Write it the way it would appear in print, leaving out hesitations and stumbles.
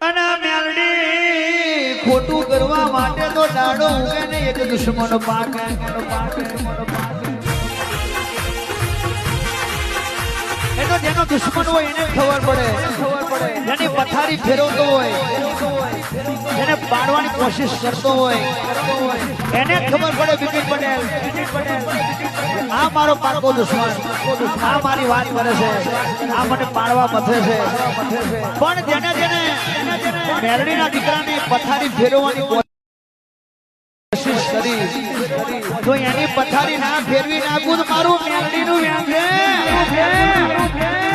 અને મેલડી ખોટું કરવા માટે તો દાડો ઉગે ને એક દુશ્મન પાકે એ તો જેનો દુશ્મન હોય એને ખબર પડે જેની પથારી ફેરવતો હોય જેને પાડવાની કોશિશ કરતો હોય એને ખબર પડે બિપિન પટેલ આ મારો પાકો દુશ્મન આ મારી વાત કરે છે આ મને પાડવા મથે છે પણ જેને જેને મેલડીના દીકરાને પથારી ફેરવવાની કોશિશ કરી તો એની પથારી ના ફેરવી નાખું તો મારું મેલડીનું વ્યામ છે